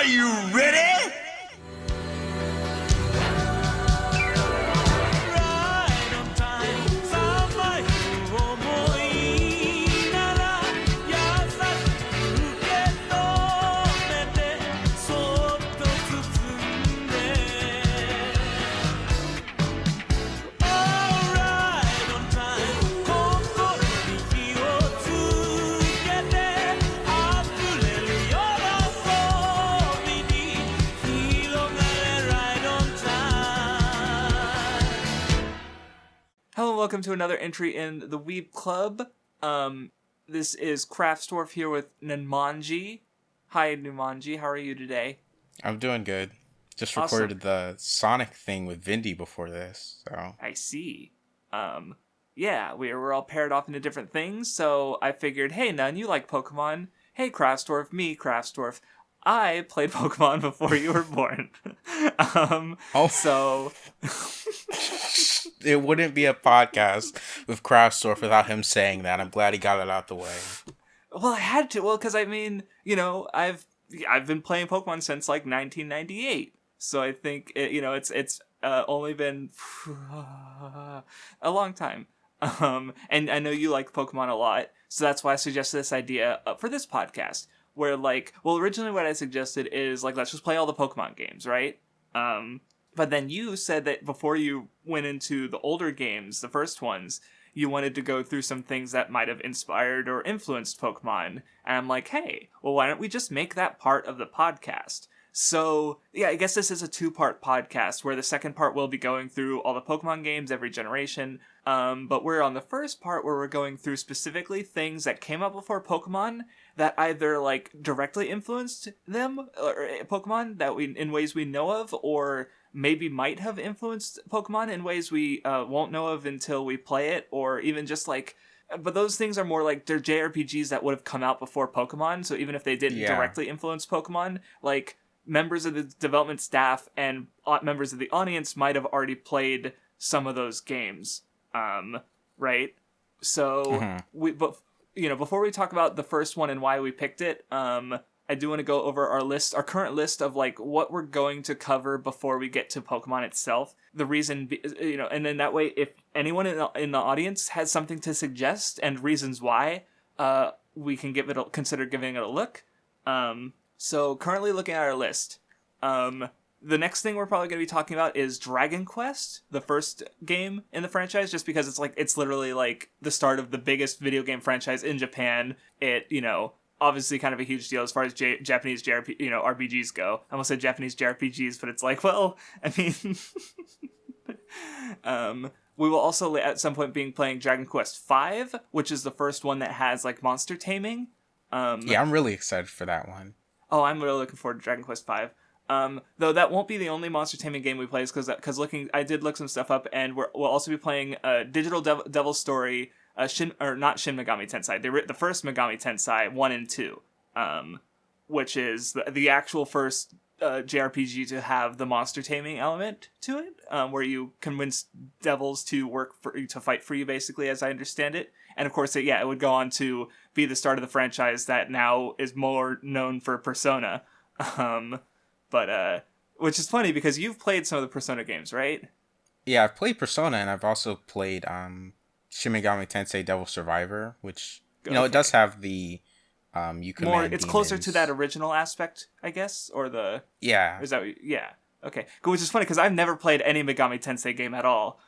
you ready? Hello and welcome to another entry in the Weeb Club. This is Craftsdwarf here with Nunmanji. Hi, Nunmanji. How are you today? I'm doing good. Just Awesome. recorded the Sonic thing with Vindy before this, so... I see. Yeah, we're all paired off into different things, so I figured, hey, Nun, you like Pokemon. Hey, Craftsdwarf, me, Craftsdwarf. I played Pokemon before you were born. So... It wouldn't be a podcast with Craftsdwarf without him saying that. I'm glad he got it out the way. Well, I had to. Well, because I mean, you know, I've been playing Pokemon since like 1998, so I think it's only been a long time. And I know you like Pokemon a lot, so that's why I suggested this idea for this podcast, where originally what I suggested is let's just play all the Pokemon games, right? But then you said that before you went into the older games, the first ones, you wanted to go through some things that might have inspired or influenced Pokemon. And I'm like, hey, well, why don't we just make that part of the podcast? So, yeah, I guess this is a two-part podcast where the second part will be going through all the Pokemon games, every generation. But we're on the first part where we're going through specifically things that came out before Pokemon that either directly influenced them or Pokemon that in ways we know of, or maybe might have influenced Pokemon in ways we won't know of until we play it, or even just but those things are more they're JRPGs that would have come out before Pokemon, so even if they didn't directly influence Pokemon, members of the development staff and members of the audience might have already played some of those games, right? So, before we talk about the first one and why we picked it, I do want to go over our current list of what we're going to cover before we get to Pokemon itself. The reason, and then that way, if anyone in the audience has something to suggest and reasons why, we can consider giving it a look. So currently looking at our list, the next thing we're probably going to be talking about is Dragon Quest, the first game in the franchise, just because it's literally the start of the biggest video game franchise in Japan. It, obviously kind of a huge deal as far as Japanese RPGs go. I almost said Japanese JRPGs, but it's we will also at some point be playing Dragon Quest V, which is the first one that has monster taming. Yeah, I'm really excited for that one. Oh, I'm really looking forward to Dragon Quest V. Though that won't be the only monster taming game we play, because I did look some stuff up, and we'll also be playing Digital Devil Story, not Shin Megami Tensei, the first Megami Tensei 1 and 2, which is the actual first JRPG to have the monster taming element to it, where you convince devils to fight for you, basically, as I understand it. And of course, it would go on to be the start of the franchise that now is more known for Persona. Which is funny because you've played some of the Persona games, right? Yeah, I've played Persona, and I've also played Shin Megami Tensei Devil Survivor, which it does have the you command more. It's demons. Closer to that original aspect, I guess, or the yeah. Is that okay? Which is funny because I've never played any Megami Tensei game at all.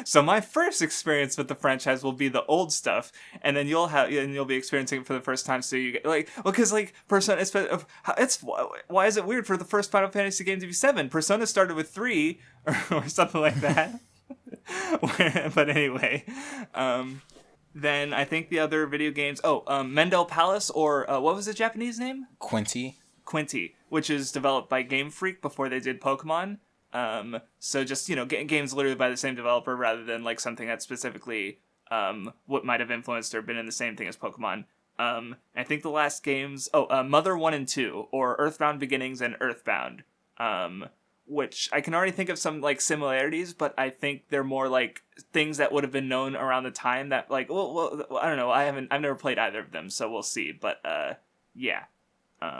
So my first experience with the franchise will be the old stuff, and then you'll be experiencing it for the first time. So you get because Persona, it's why is it weird for the first Final Fantasy game to be 7? Persona started with 3 or something like that. But anyway, then I think the other video games. Mendel Palace, or what was the Japanese name? Quinty, which is developed by Game Freak before they did Pokemon. So just, games literally by the same developer rather than something that's specifically what might have influenced or been in the same thing as Pokemon. I think the last games, Mother 1 and 2, or Earthbound Beginnings and Earthbound, which I can already think of some similarities, but I think they're more things that would have been known around the time that well, I don't know, I've never played either of them, so we'll see. But yeah.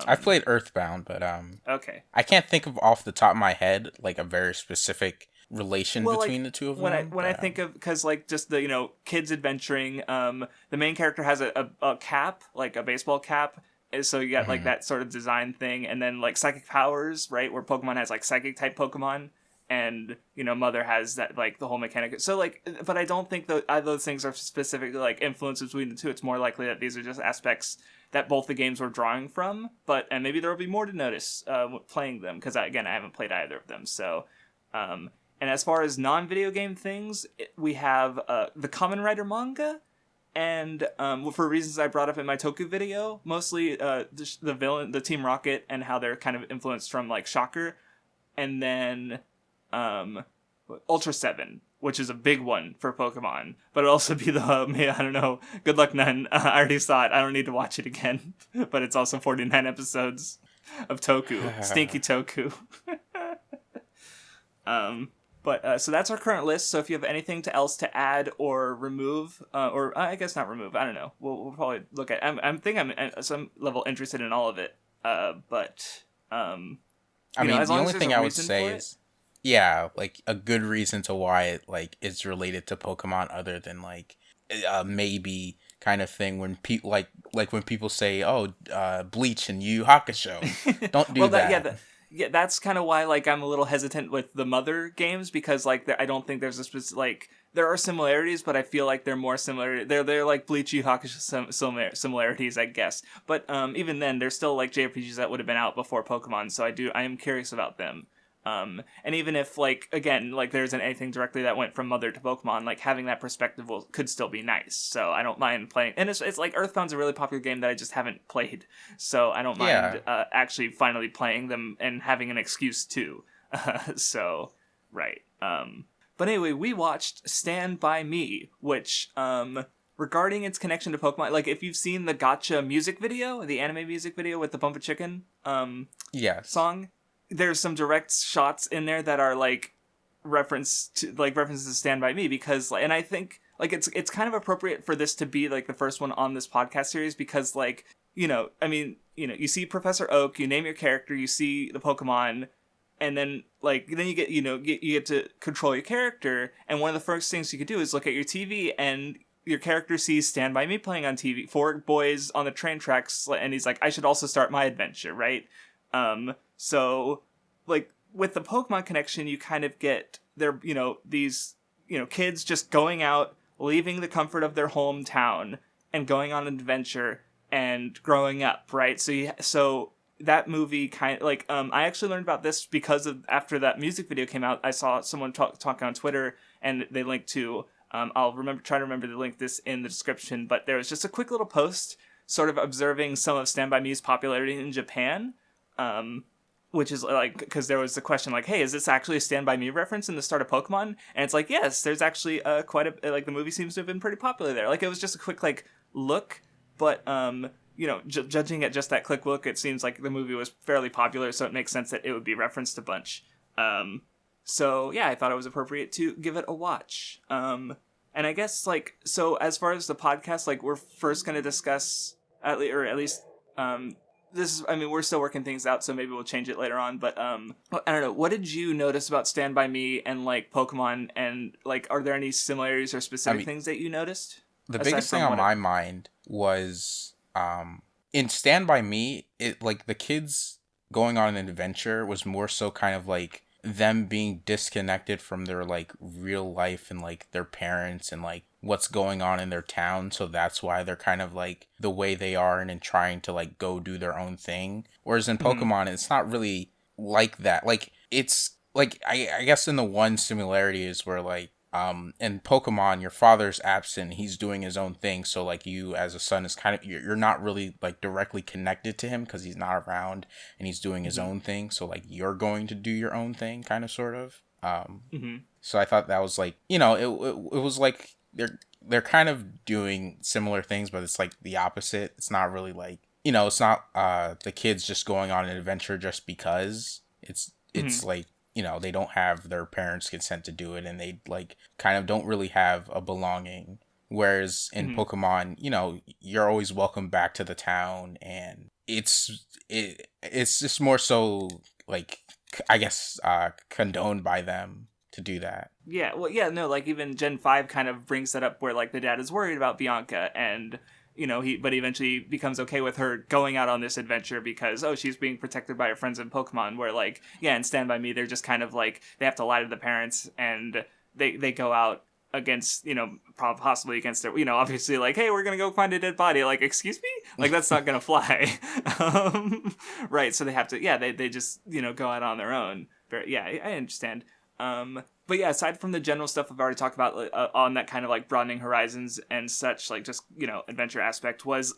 I've played Earthbound, but Okay. I can't think of off the top of my head like a very specific relation between the two of them. I think of, because like just the kids adventuring, the main character has a cap, like a baseball cap, so you got like that sort of design thing, and then like psychic powers, right, where Pokemon has like psychic type Pokemon, and Mother has that, like the whole mechanic. So like, but I don't think those things are specifically like influences between the two. It's more likely that these are just aspects that both the games were drawing from, and maybe there will be more to notice playing them, because again, I haven't played either of them. So and as far as non-video game things, we have the Kamen Rider manga, and for reasons I brought up in my Toku video, mostly the villain, the Team Rocket, and how they're kind of influenced from like Shocker, and then Ultra 7, which is a big one for Pokemon, but it'll also be I don't know, good luck none. I already saw it, I don't need to watch it again, but it's also 49 episodes of Toku, stinky Toku. So that's our current list. So if you have anything else to add or remove, or I guess not remove, I don't know. We'll probably look at. I'm at some level interested in all of it. I mean, the only thing I would say is, yeah, like a good reason to why it like is related to Pokemon, other than like maybe kind of thing when people like when people say, oh, Bleach and Yu Yu Hakusho, don't do that. Yeah, that's kind of why like I'm a little hesitant with the Mother games, because like I don't think there's a specific, like there are similarities, but I feel like they're more similar. They're like Bleach Yu Yu Hakusho similarities, I guess. But even then, they're still like JRPGs that would have been out before Pokemon, so I am curious about them. And even if like again like there isn't anything directly that went from Mother to Pokemon, like having that perspective could still be nice. So I don't mind playing, and it's like Earthbound's a really popular game that I just haven't played, so I don't mind actually finally playing them and having an excuse to. So right. But anyway, we watched Stand By Me, which regarding its connection to Pokemon, like if you've seen the Gotcha music video, the anime music video with the Bumper Chicken song. There's some direct shots in there that are like references to Stand By Me, because and I think like it's kind of appropriate for this to be like the first one on this podcast series, because like I mean you see Professor Oak, you name your character, you see the Pokemon, and then you get you get to control your character, and one of the first things you could do is look at your TV, and your character sees Stand By Me playing on TV, 4 boys on the train tracks, and he's like, I should also start my adventure, right? So, like, with the Pokemon connection, you kind of get these, kids just going out, leaving the comfort of their hometown, and going on an adventure, and growing up, right? So that movie kind of, like, I actually learned about this because of, after that music video came out, I saw someone talking on Twitter, and they linked to, I'll try to remember to link this in the description, but there was just a quick little post, sort of observing some of Stand By Me's popularity in Japan, which is like, because there was the question like, hey, is this actually a Stand By Me reference in the start of Pokemon? And it's like, yes, there's actually quite a, like the movie seems to have been pretty popular there. Like it was just a quick like look, but judging at just that quick look, it seems like the movie was fairly popular, so it makes sense that it would be referenced a bunch. So yeah, I thought it was appropriate to give it a watch. And I guess like, so as far as the podcast, like we're first going to discuss at least we're still working things out, so maybe we'll change it later on, but I don't know, what did you notice about Stand By Me and like Pokemon, and like are there any similarities or specific things that you noticed? The biggest thing on my mind was in Stand By Me, it like the kids going on an adventure was more so kind of like them being disconnected from their like real life and like their parents and like what's going on in their town, so that's why they're kind of like the way they are and trying to like go do their own thing. Whereas in Pokemon, it's not really like that. Like it's like I guess in the one similarity is where like in Pokemon your father's absent, he's doing his own thing, so like you as a son is kind of you're not really like directly connected to him because he's not around and he's doing his own thing, so like you're going to do your own thing kind of sort of. So I thought that was like, it was like they're kind of doing similar things, but it's like the opposite. It's not really like, it's not the kids just going on an adventure just because. It's like, they don't have their parents' consent to do it, and they like kind of don't really have a belonging. Whereas in Pokemon, you're always welcome back to the town, and it's just more so like, I guess, condoned by them to do that. Yeah, well, yeah, no, like even Gen 5 kind of brings that up where like the dad is worried about Bianca and but he eventually becomes okay with her going out on this adventure because she's being protected by her friends in Pokemon, where like in Stand By Me they're just kind of like they have to lie to the parents and they go out against possibly against their obviously like, hey, we're gonna go find a dead body, like, excuse me, like that's not gonna fly. Right, so they have to they just go out on their own. I understand. But yeah, aside from the general stuff I've already talked about on that kind of like broadening horizons and such, like just adventure aspect was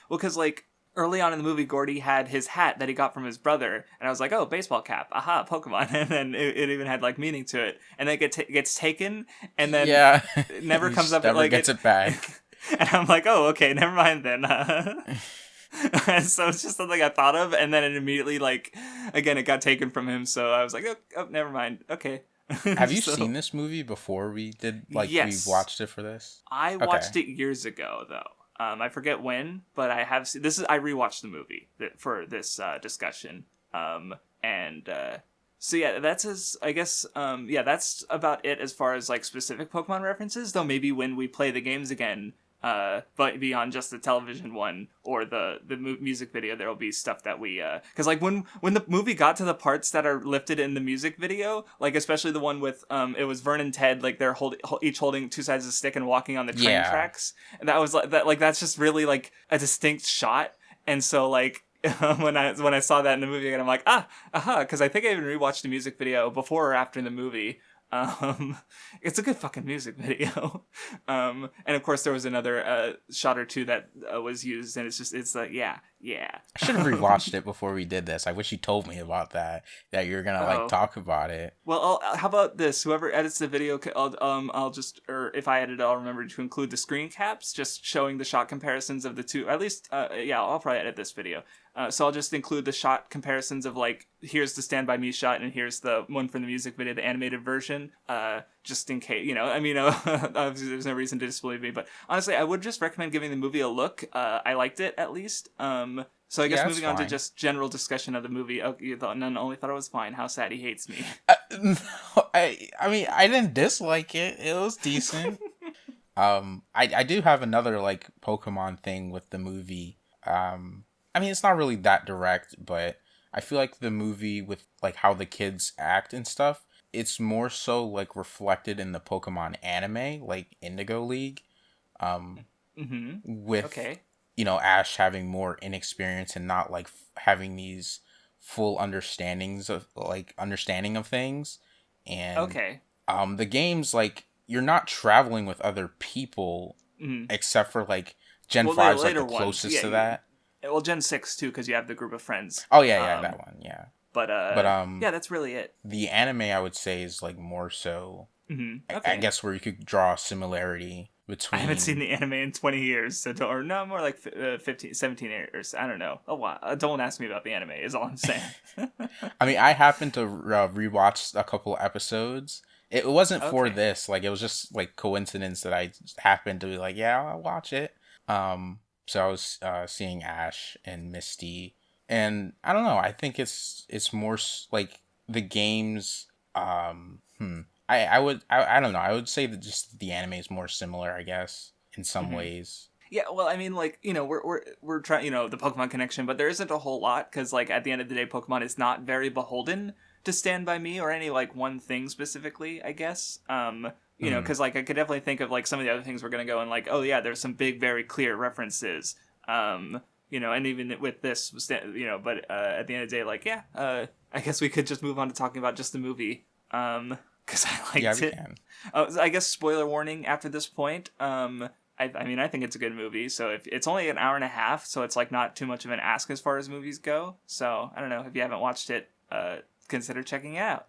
because like early on in the movie, Gordy had his hat that he got from his brother, and I was like, oh, baseball cap, aha, Pokemon, and then it even had like meaning to it, and then it gets taken, and then it never comes up, never gets it back, and I'm like, oh, okay, never mind then. And so it's just something I thought of, and then it immediately like again it got taken from him, so I was like, oh never mind, okay. Have you seen this movie before we did, like, yes. we watched it for this? I watched it years ago, though. I forget when, but I have seen... I rewatched the movie for this discussion. So yeah, that's I guess, that's about it as far as, like, specific Pokemon references, though maybe when we play the games again, but beyond just the television one or the music video, there will be stuff that we because like when the movie got to the parts that are lifted in the music video, like especially the one with it was Vern and Ted, like they're each holding two sides of the stick and walking on the train tracks, and that was like that, like that's just really like a distinct shot. And so like when I saw that in the movie again, I'm like, because I think I even rewatched the music video before or after the movie. It's a good fucking music video. And of course there was another shot or two that was used, and it's like yeah. I should have rewatched it before we did this. I wish you told me about that you're gonna like talk about it. Well, how about this? Whoever edits the video, I'll just, or if I edit it, I'll remember to include the screen caps, just showing the shot comparisons of the two. At least, I'll probably edit this video. So I'll just include the shot comparisons of like, here's the Stand By Me shot and here's the one from the music video, the animated version, just in case, obviously there's no reason to disbelieve me, but honestly, I would just recommend giving the movie a look. I liked it, at least. So I guess moving on to just general discussion of the movie. Oh, you thought None only thought it was fine. How sad he hates me. No, I mean, I didn't dislike it. It was decent. I do have another like Pokemon thing with the movie. I mean, it's not really that direct, but I feel like the movie with like how the kids act and stuff, it's more so like reflected in the Pokemon anime, like Indigo League. With Ash having more inexperience and not like having these full understanding of things. And the games, like, you're not traveling with other people except for like Gen 5's like the closest to that. Well, Gen 6 too, because you have the group of friends. Oh yeah, that one, yeah. But that's really it. The anime, I would say, is like more so. I guess where you could draw a similarity between. I haven't seen the anime in 20 years, so more like 15, 17 years. I don't know. Don't ask me about the anime. Is all I'm saying. I mean, I happened to rewatch a couple episodes. It wasn't for this. Like, it was just like coincidence that I happened to be like, yeah, I'll watch it. So I was seeing Ash and Misty, and I don't know. I think it's more like the games. I don't know. I would say that just the anime is more similar, I guess, in some ways. Yeah, well, I mean, like, we're trying, the Pokemon connection, but there isn't a whole lot, because, like, at the end of the day, Pokemon is not very beholden to Stand By Me or any, like, one thing specifically, I guess. Because, like, I could definitely think of, like, some of the other things we're going to go and, like, oh, yeah, there's some big, very clear references, and even with this, but at the end of the day, like, I guess we could just move on to talking about just the movie, because I liked it. Can. I guess spoiler warning after this point, I mean, I think it's a good movie, so if it's only an hour and a half, so it's, like, not too much of an ask as far as movies go, so, I don't know, if you haven't watched it, consider checking it out.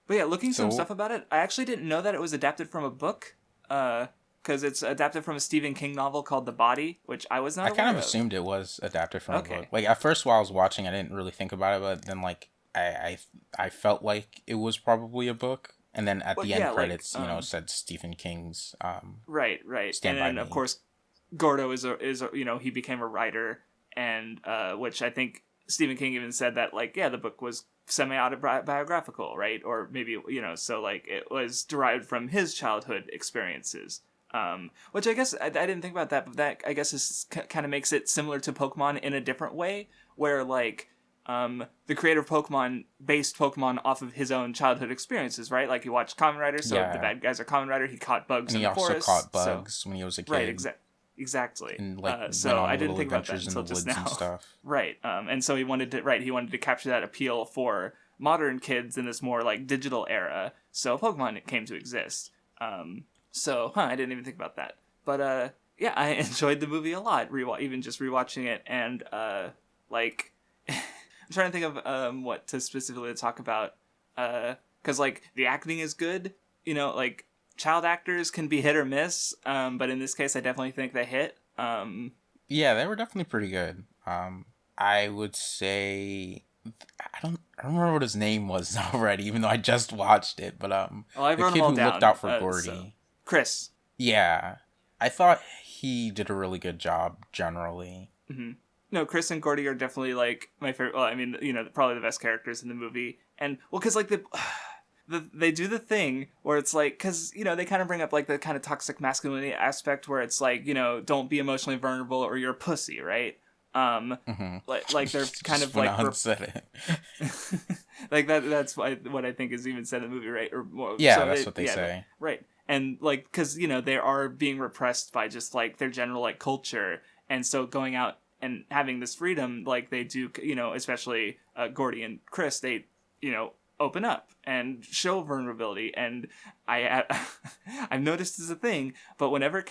But yeah, looking some stuff about it, I actually didn't know that it was adapted from a book, because it's adapted from a Stephen King novel called The Body, which I was not aware of. I kind of assumed it was adapted from a book. Like, at first while I was watching, I didn't really think about it, but then, like, I felt like it was probably a book. And then at the end credits, like, it said Stephen King's right. Stand and By then, Me. Of course, Gordo is he became a writer, and which I think Stephen King even said that, like, yeah, the book was semi-autobiographical, right? Or maybe, so, like, it was derived from his childhood experiences. Which I guess, I didn't think about that, but that, I guess, is kind of makes it similar to Pokemon in a different way, where, like, the creator of Pokemon based Pokemon off of his own childhood experiences, right? Like, he watched Kamen Rider, so the bad guys are Kamen Rider, he caught bugs in the forest. And he also caught bugs when he was a kid. Right, exactly. And, like, so I didn't think about that until just now. And stuff. Right. And so he wanted to capture that appeal for modern kids in this more, like, digital era. So Pokemon came to exist. I didn't even think about that. But, yeah, I enjoyed the movie a lot, even just rewatching it. And, like, I'm trying to think of what to specifically talk about. Because, like, the acting is good. Like, child actors can be hit or miss, but in this case, I definitely think they hit. Yeah, they were definitely pretty good. I would say I don't remember what his name was already, even though I just watched it. But I the kid who looked out for Gordy, Chris. Yeah, I thought he did a really good job generally. Mm-hmm. No, Chris and Gordy are definitely, like, my favorite. Well, I mean, probably the best characters in the movie, and because, like, they do the thing where it's like, because, they kind of bring up, like, the kind of toxic masculinity aspect where it's like, don't be emotionally vulnerable or you're a pussy, right? Like they're kind of like said it. like that's what I think is even said in the movie, right? Or well, yeah, so that's what they say, right? And, like, because they are being repressed by just, like, their general, like, culture, and so going out and having this freedom, like they do, especially Gordy and Chris, they open up and show vulnerability, and I've noticed this is a thing, but whenever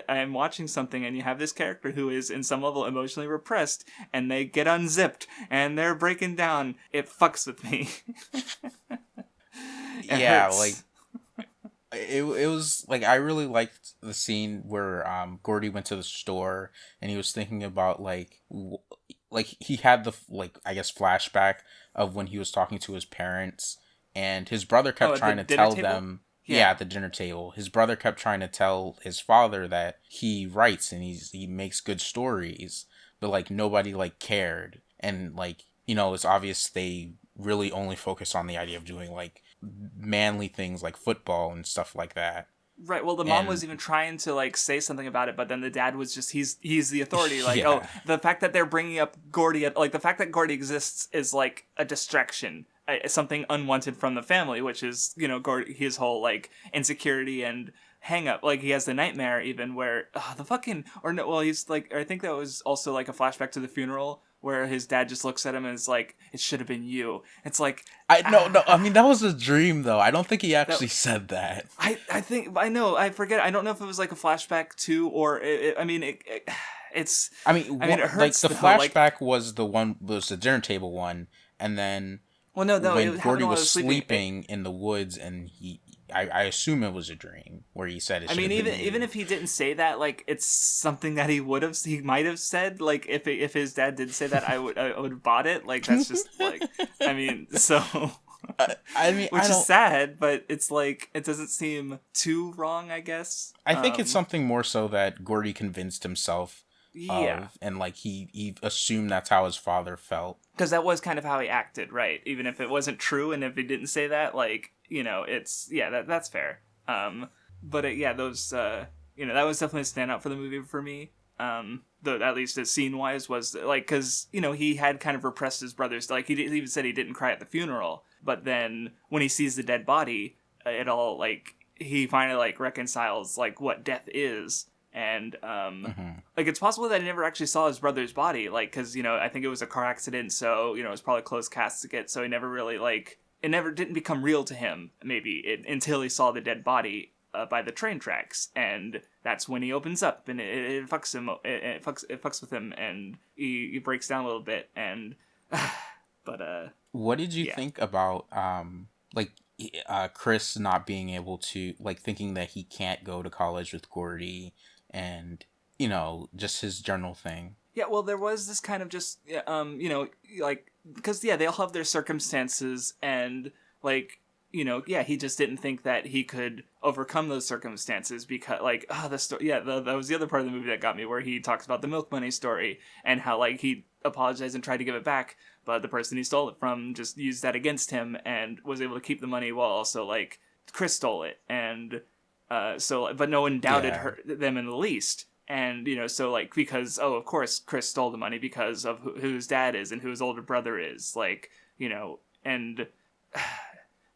I'm watching something and you have this character who is in some level emotionally repressed and they get unzipped and they're breaking down, it fucks with me. Yeah, hurts. Like it was like, I really liked the scene where Gordy went to the store and he was thinking about like he had the, like, I guess, flashback of when he was talking to his parents, and his brother kept trying to tell them, at the dinner table, his brother kept trying to tell his father that he writes and he makes good stories, but, like, nobody, like, cared, and, like, it's obvious they really only focus on the idea of doing, like, manly things like football and stuff like that. Right, well, the mom was even trying to, like, say something about it, but then the dad was just, he's the authority, like, oh, the fact that they're bringing up Gordy, like, the fact that Gordy exists is, like, a distraction, something unwanted from the family, which is, Gordy, his whole, like, insecurity and hang-up, like, he has the nightmare even where, he's, like, I think that was also, like, a flashback to the funeral, where his dad just looks at him and is like, it should have been you. It's like... No, I mean, that was a dream, though. I don't think he actually said that. I forget. I don't know if it was, like, a flashback to, or... it hurts. Like, the flashback was the dinner table one, and then... Well, no, when Gordy was sleeping in the woods, and I assume it was a dream where he said it. I mean, even if he didn't say that, like, it's something that he might have said. Like, if his dad did say that, I would have bought it. Like, that's just like, I mean, so. Which is sad, but it's like, it doesn't seem too wrong, I guess. I think it's something more so that Gordy convinced himself. Yeah. And, like, he assumed that's how his father felt. Because that was kind of how he acted, right? Even if it wasn't true, and if he didn't say that, like, it's, that's fair. Those, that was definitely a standout for the movie for me. Though, at least as scene-wise, was, like, because, he had kind of repressed his brothers. Like, he even said he didn't cry at the funeral, but then, when he sees the dead body, it all, like, he finally, like, reconciles, like, what death is. And, like, it's possible that he never actually saw his brother's body, like, because, I think it was a car accident, so, it was probably close casket, so he never really, like, it never didn't become real to him, maybe, until he saw the dead body by the train tracks, and that's when he opens up, and it fucks him, it fucks with him, and he breaks down a little bit, and, but, what did you think about, Chris not being able to, like, thinking that he can't go to college with Gordy, and, just his general thing? Yeah, well, there was this kind of just, like, because, they all have their circumstances, and, like, he just didn't think that he could overcome those circumstances because, like, the story, that was the other part of the movie that got me, where he talks about the milk money story and how, like, he apologized and tried to give it back, but the person he stole it from just used that against him and was able to keep the money while also, like, Chris stole it, and but no one doubted them in the least. And, so, like, because, of course, Chris stole the money because of who his dad is and who his older brother is, like, and...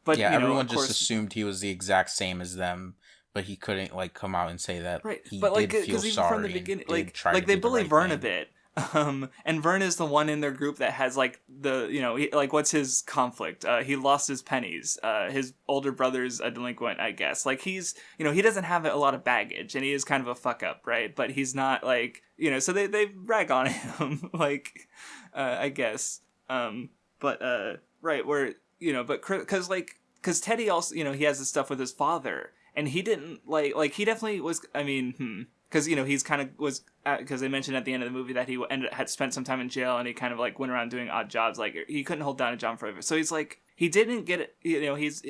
But, everyone just assumed he was the exact same as them, but he couldn't, like, come out and say that he did feel sorry. From the beginning, like they bully Vern a bit. And Vern is the one in their group that has, like, what's his conflict? He lost his pennies. His older brother's a delinquent, I guess. Like, he's, he doesn't have a lot of baggage, and he is kind of a fuck up, right? But he's not, like, so they rag on him, like, I guess. Right, where, but because Teddy also, he has this stuff with his father, and he didn't, like, he definitely was, because, he's kind of was, because they mentioned at the end of the movie that he had spent some time in jail, and he kind of, like, went around doing odd jobs, like, he couldn't hold down a job forever. So he's, like, he didn't get it, he's,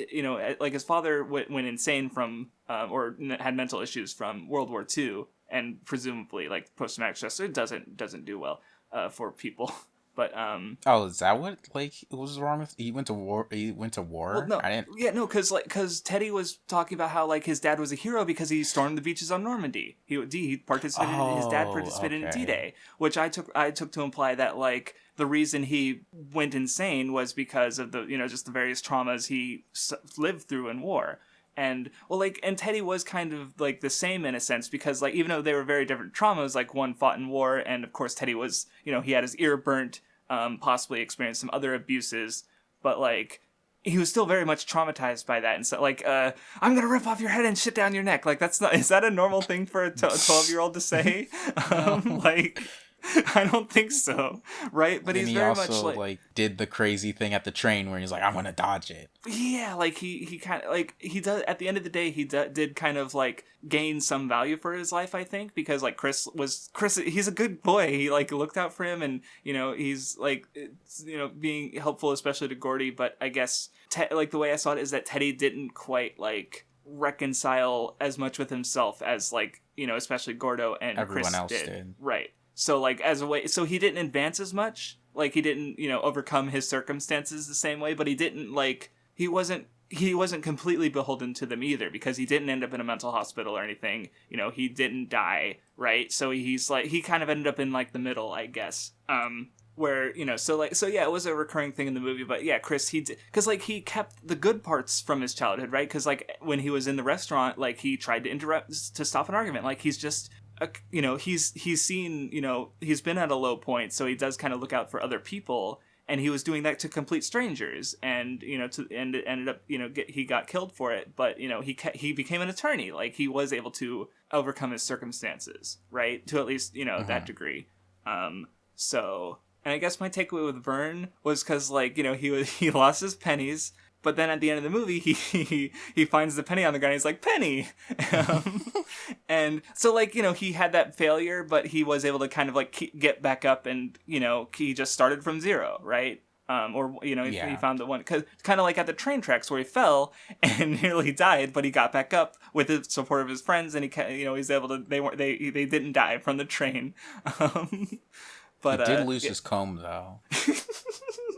like, his father went insane from, or had mental issues from World War II, and presumably, like, post-traumatic stress, so it doesn't do well, for people. But is that what, like, was wrong with? He went to war. Well, no, I didn't. Yeah, no, because Teddy was talking about how, like, his dad was a hero because he stormed the beaches on Normandy. He participated. His dad participated in D-Day, which I took to imply that, like, the reason he went insane was because of the just the various traumas he lived through in war. And, well, like, and Teddy was kind of, like, the same in a sense, because, like, even though they were very different traumas, like, one fought in war, and, of course, Teddy was, he had his ear burnt, possibly experienced some other abuses, but, like, he was still very much traumatized by that, and so, like, I'm gonna rip off your head and shit down your neck, like, is that a normal thing for a 12-year-old to say? Like... I don't think so, right? But he's very much like did the crazy thing at the train where he's like, I'm gonna dodge it. Yeah, like he kind of like he does. At the end of the day, he did kind of like gain some value for his life, I think, because like Chris. He's a good boy. He like looked out for him, and he's like being helpful, especially to Gordy. But I guess like the way I saw it is that Teddy didn't quite like reconcile as much with himself as like especially Gordo and everyone Chris else did. Right. So, like, as a way... So, he didn't advance as much. Like, he didn't, overcome his circumstances the same way. But he didn't, like... He wasn't completely beholden to them either. Because he didn't end up in a mental hospital or anything. He didn't die, right? So, he's, like... He kind of ended up in, like, the middle, I guess. Where, So, yeah, it was a recurring thing in the movie. But, yeah, Chris, he did... Because, like, he kept the good parts from his childhood, right? Because, like, when he was in the restaurant, like, he tried to interrupt... To stop an argument. Like, he's just... he's seen, he's been at a low point, so he does kind of look out for other people, and he was doing that to complete strangers, and and it ended up he got killed for it, but he became an attorney, like he was able to overcome his circumstances, right, to at least that degree. So, and I guess my takeaway with Vern was because like he lost his pennies. But then at the end of the movie, he finds the penny on the ground. He's like, Penny! And so, like, he had that failure, but he was able to kind of, like, get back up and, he just started from zero, right? He found the one, kind of like at the train tracks where he fell and nearly died, but he got back up with the support of his friends, and he's able to, they didn't die from the train. But he did lose his comb, though.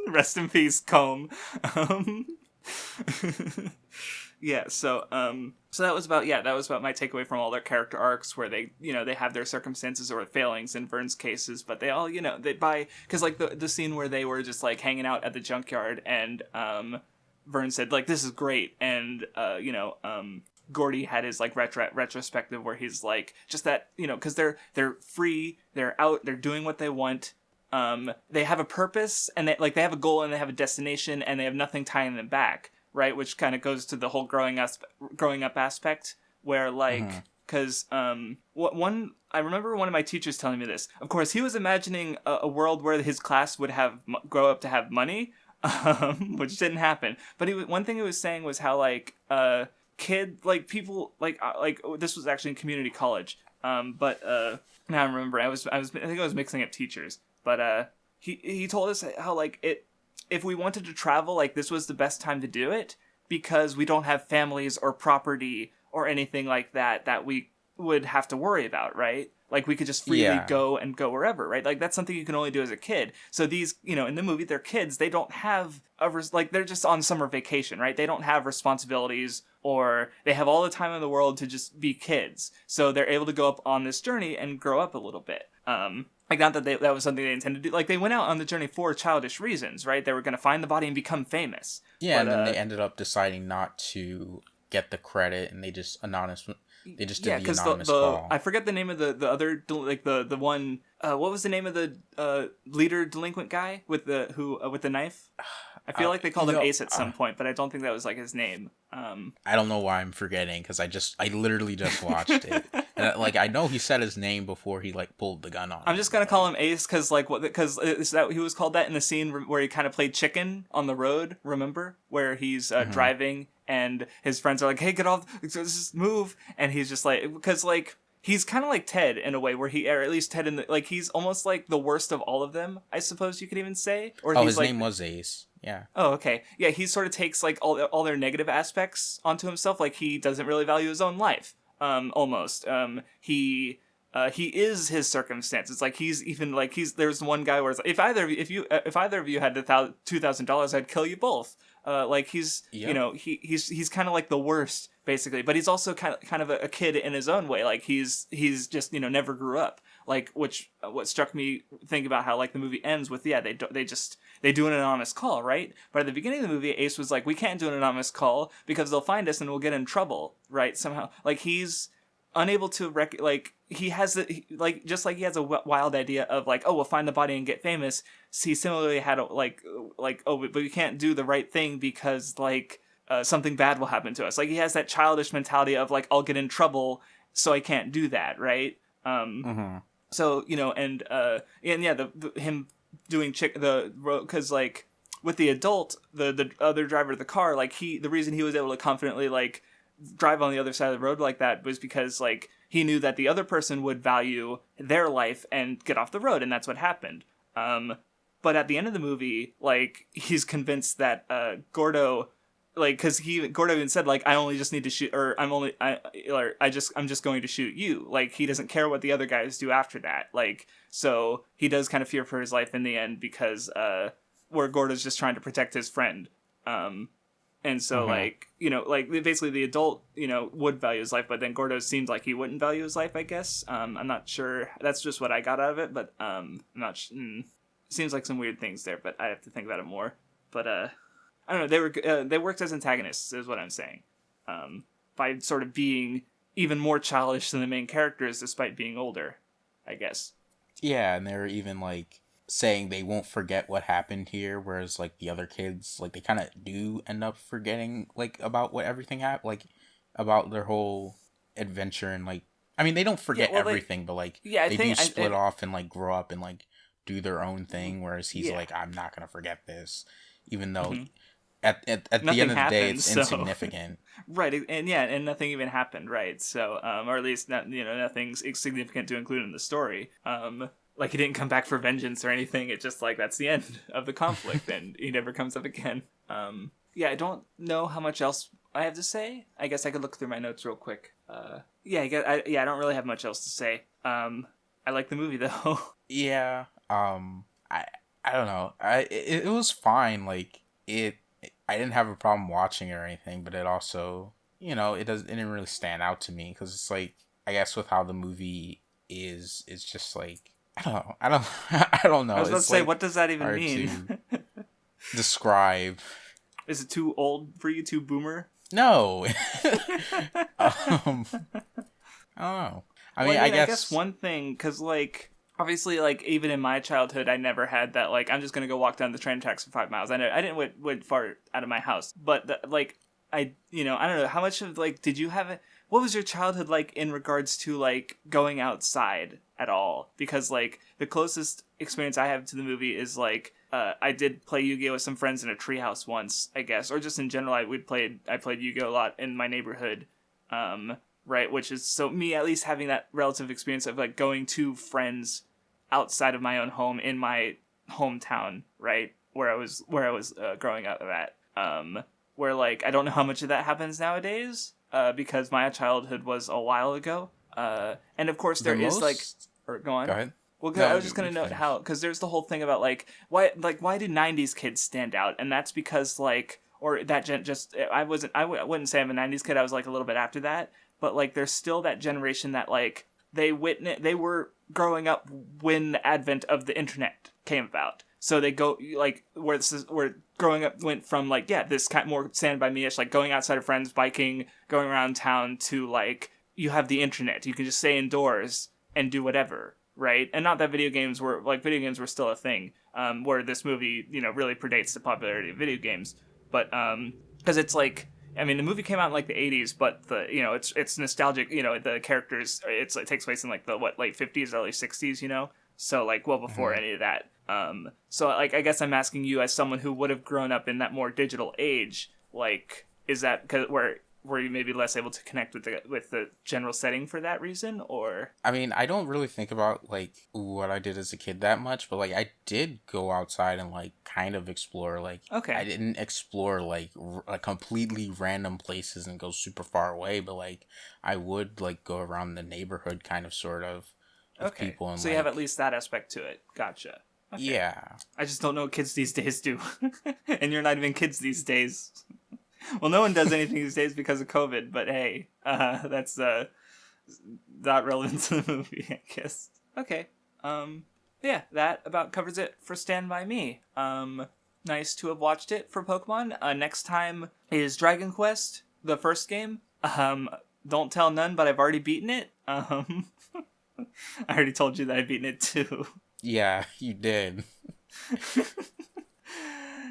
Rest in peace, comb. Yeah, so that was about my takeaway from all their character arcs, where they they have their circumstances or failings in Vern's cases, but they all because like the scene where they were just like hanging out at the junkyard, and Vern said like, this is great, and Gordy had his like retrospective where he's like, just that because they're free, they're out, they're doing what they want. They have a purpose, and they have a goal, and they have a destination, and they have nothing tying them back, right? Which kind of goes to the whole growing up aspect, where like, because I remember one of my teachers telling me this. Of course, he was imagining a world where his class would grow up to have money, which didn't happen. But one thing he was saying was how like people like this was actually in community college. But now I remember I think I was mixing up teachers. But he told us how like if we wanted to travel, like this was the best time to do it, because we don't have families or property or anything like that we would have to worry about, right? Like, we could just freely go wherever, right? Like, that's something you can only do as a kid. So these, in the movie, they're kids. They don't have, they're just on summer vacation, right? They don't have responsibilities, or they have all the time in the world to just be kids. So they're able to go up on this journey and grow up a little bit. Like, not that that was something they intended to do. Like, they went out on the journey for childish reasons, right? They were going to find the body and become famous. Yeah, but, and then they ended up deciding not to get the credit, and they just did the anonymous call. I forget the name of the other, like the one. What was the name of the leader delinquent guy with the knife? I feel like they called him Ace at some point, but I don't think that was like his name. I don't know why I'm forgetting, because I literally just watched it. And, like, I know he said his name before he like pulled the gun on. I'm just gonna call him Ace because that he was called that in the scene where he kind of played chicken on the road. Remember, where he's driving and his friends are like, "Hey, get off! Just move!" And he's just like, because like. He's kind of like Ted in a way, or at least Ted he's almost like the worst of all of them, I suppose you could even say. Or his name was Ace. Yeah. Oh, okay. Yeah, he sort of takes like all their negative aspects onto himself. Like, he doesn't really value his own life. Almost. He is his circumstances. Like, he's even like there's one guy where it's like, if either of you had $2,000, I'd kill you both. Like, he's he's kind of like the worst, basically, but he's also kind of a kid in his own way. Like, he's just never grew up. Like, what struck me thinking about how like the movie ends with they do an anonymous call, right? But at the beginning of the movie, Ace was like, we can't do an anonymous call because they'll find us and we'll get in trouble, right? Somehow, like, he's unable to he has just like he has a wild idea of like, oh, we'll find the body and get famous. He similarly had but we can't do the right thing because like something bad will happen to us. Like, he has that childish mentality of like, I'll get in trouble, so I can't do that, right? So him doing because like with the adult, the other driver of the car, like the reason he was able to confidently like drive on the other side of the road like that was because like he knew that the other person would value their life and get off the road, and that's what happened. But at the end of the movie, like, he's convinced that Gordo, like, because Gordo even said like, I only just need to shoot, or I'm just going to shoot you. Like, he doesn't care what the other guys do after that. Like, so he does kind of fear for his life in the end because where Gordo's just trying to protect his friend. And so, like, like, basically the adult, would value his life, but then Gordo seemed like he wouldn't value his life, I guess. I'm not sure. That's just what I got out of it, but I'm not seems like some weird things there, but I have to think about it more. But, I don't know, they worked as antagonists, is what I'm saying. By sort of being even more childish than the main characters, despite being older, I guess. Yeah, and they were even, like, saying they won't forget what happened here, whereas like the other kids, like, they kind of do end up forgetting like about what everything happened, like about their whole adventure, and like, I mean, they don't forget everything, but like they do split off and like grow up and like do their own thing, whereas he's like, I'm not gonna forget this, even though at the end of the day it's insignificant. Right, and nothing even happened, right? So or at least nothing's significant to include in the story. Like, he didn't come back for vengeance or anything. It's just like, that's the end of the conflict, and he never comes up again. I don't know how much else I have to say. I guess I could look through my notes real quick. I don't really have much else to say. I like the movie though. Yeah. I don't know. It was fine. Like, I didn't have a problem watching it or anything, but it also, it didn't really stand out to me because it's like, I guess with how the movie is, it's just like, I don't know. I was about to say, what does that even mean? Describe. Is it too old for you? Too boomer? No. I don't know. I guess one thing, because like, obviously, like, even in my childhood, I never had that, like, I'm just gonna go walk down the train tracks for 5 miles. I didn't went far out of my house, but like, I don't know how much of like, did you have it? What was your childhood like in regards to like going outside at all? Because like the closest experience I have to the movie is like I did play Yu-Gi-Oh with some friends in a treehouse once, I guess, or just in general. I played Yu-Gi-Oh a lot in my neighborhood, right? Which is, so me at least having that relative experience of like going to friends outside of my own home in my hometown, right, where I was growing up at. where like I don't know how much of that happens nowadays, because my childhood was a while ago. And of course there is like, or go on. Go ahead. Well, No, I was just gonna note how, because there's the whole thing about like why do '90s kids stand out, and that's because like, or that just I wouldn't say I'm a '90s kid. I was like a little bit after that, but like there's still that generation that like they were growing up when the advent of the internet came about. So they go like where growing up went from like, yeah, this kind more Stand By Me-ish, like going outside of friends, biking, going around town, to like you have the internet, you can just stay indoors and do whatever, right? And not that video games were still a thing, where this movie, you know, really predates the popularity of video games, but because it's like, I mean, the movie came out in like the 80s, but the, you know, it's nostalgic, you know, the characters, it takes place in like the late 50s, early 60s, you know, so like well before any of that. So like I guess I'm asking you, as someone who would have grown up in that more digital age, like, is that because were you maybe less able to connect with the general setting for that reason? Or I mean, I don't really think about like what I did as a kid that much, but like I did go outside and like kind of explore. Like, okay, I didn't explore like completely random places and go super far away, but like I would like go around the neighborhood, kind of, sort of, with okay, people. And so you have at least that aspect to it. Gotcha. Okay. Yeah. I just don't know what kids these days do. And you're not even kids these days. Well, no one does anything these days because of COVID, but hey, that's not relevant to the movie, I guess. Okay. Yeah, that about covers it for Stand By Me. Nice to have watched it for Pokemon. Next time is Dragon Quest, the first game. Don't tell none, but I've already beaten it. I already told you that I've beaten it too. Yeah, you did.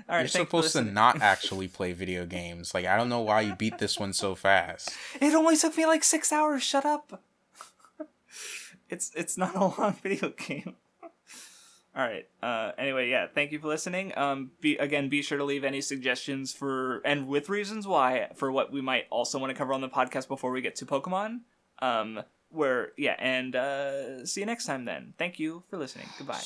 All right, you're supposed to not actually play video games. Like, I don't know why you beat this one so fast. It only took me like 6 hours. Shut up. It's not a long video game. All right. Anyway, yeah. Thank you for listening. Be sure to leave any suggestions for, and with reasons why, for what we might also want to cover on the podcast before we get to Pokemon. See you next time then. Thank you for listening. Goodbye.